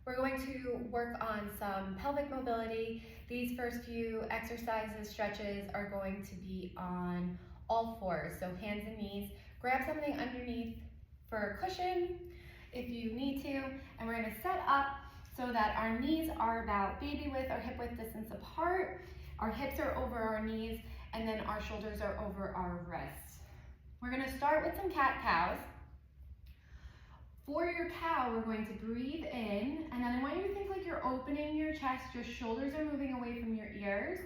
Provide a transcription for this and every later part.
We're going to work on some pelvic mobility. These first few exercises, stretches, are going to be on all fours, so hands and knees. Grab something underneath for a cushion if you need to, and we're going to set up so that our knees are about baby width or hip width distance apart, our hips are over our knees, and then our shoulders are over our wrists. We're going to start with some cat-cows. For your cow, we're going to breathe in, and then I want you to think like you're opening your chest, your shoulders are moving away from your ears,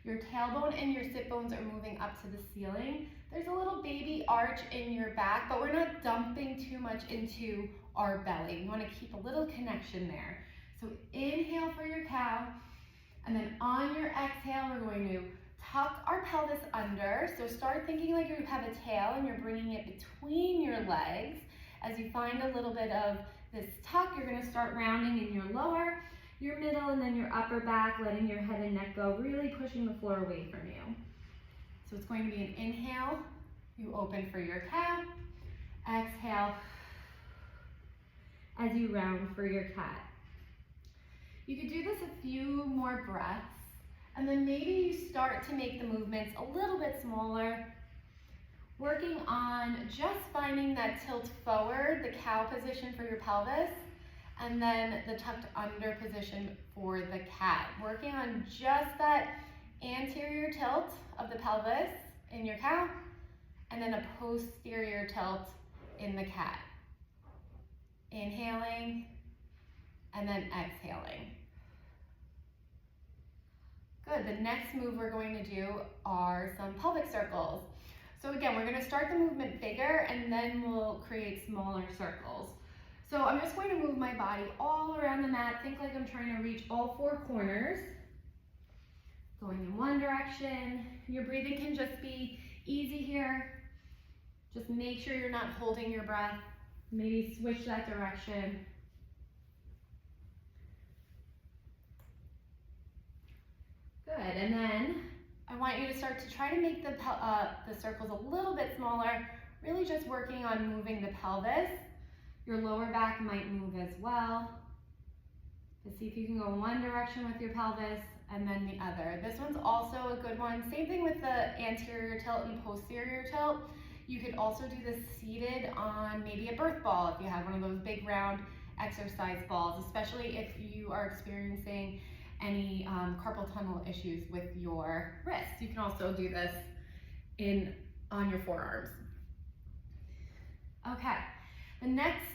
your tailbone and your sit bones are moving up to the ceiling. There's a little baby arch in your back, but we're not dumping too much into our belly. We want to keep a little connection there. So inhale for your cow, and then on your exhale, we're going to tuck our pelvis under. So start thinking like you have a tail and you're bringing it between your legs. As you find a little bit of this tuck, you're going to start rounding in your lower, your middle, and then your upper back, letting your head and neck go, really pushing the floor away from you. So it's going to be an inhale, you open for your cow, exhale as you round for your cat. You could do this a few more breaths, and then maybe you start to make the movements a little bit smaller, working on just finding that tilt forward, the cow position for your pelvis, and then the tucked under position for the cat. Working on just that anterior tilt of the pelvis in your cow, and then a posterior tilt in the cat. Inhaling, and then exhaling. Good, the next move we're going to do are some pelvic circles. So again, we're going to start the movement bigger and then we'll create smaller circles. So I'm just going to move my body all around the mat. Think like I'm trying to reach all four corners. Going in one direction. Your breathing can just be easy here. Just make sure you're not holding your breath. Maybe switch that direction. Good, and then I want you to start to try to make the circles a little bit smaller, really just working on moving the pelvis. Your lower back might move as well. To see if you can go one direction with your pelvis and then the other. This one's also a good one. Same thing with the anterior tilt and posterior tilt. You could also do this seated on maybe a birth ball if you have one of those big round exercise balls, especially if you are experiencing any carpal tunnel issues with your wrists. You can also do this on your forearms. Okay, the next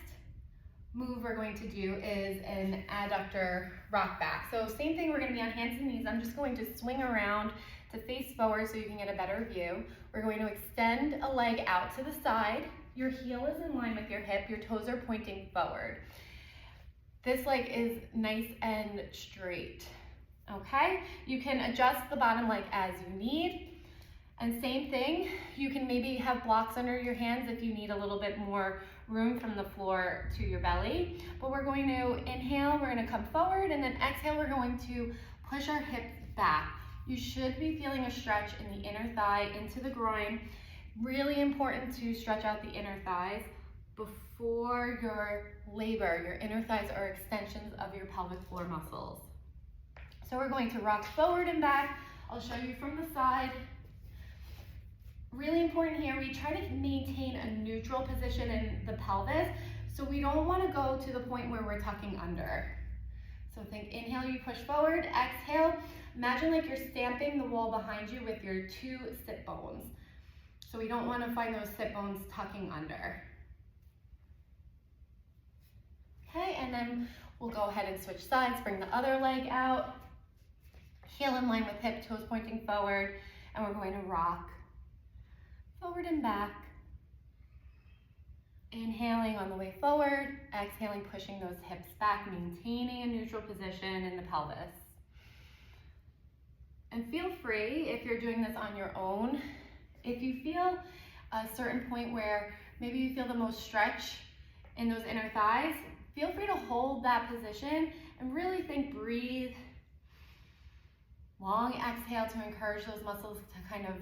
move we're going to do is an adductor rock back. So same thing, we're going to be on hands and knees. I'm just going to swing around to face forward so you can get a better view. We're going to extend a leg out to the side. Your heel is in line with your hip, your toes are pointing forward. This leg is nice and straight, okay? You can adjust the bottom leg as you need. And same thing, you can maybe have blocks under your hands if you need a little bit more room from the floor to your belly. But we're going to inhale, we're gonna come forward, and then exhale, we're going to push our hips back. You should be feeling a stretch in the inner thigh into the groin. Really important to stretch out the inner thighs before your labor. Your inner thighs are extensions of your pelvic floor muscles. So we're going to rock forward and back. I'll show you from the side. Really important here, we try to maintain a neutral position in the pelvis, so we don't want to go to the point where we're tucking under. So think inhale, you push forward, exhale. Imagine like you're stamping the wall behind you with your two sit bones. So we don't want to find those sit bones tucking under. Okay, and then we'll go ahead and switch sides, bring the other leg out, heel in line with hip, toes pointing forward, and we're going to rock forward and back. Inhaling on the way forward, exhaling, pushing those hips back, maintaining a neutral position in the pelvis. And feel free, if you're doing this on your own, if you feel a certain point where maybe you feel the most stretch in those inner thighs, feel free to hold that position and really think, breathe. Long exhale to encourage those muscles to kind of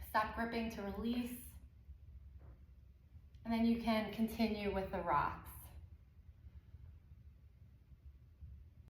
stop gripping, to release. And then you can continue with the rocks.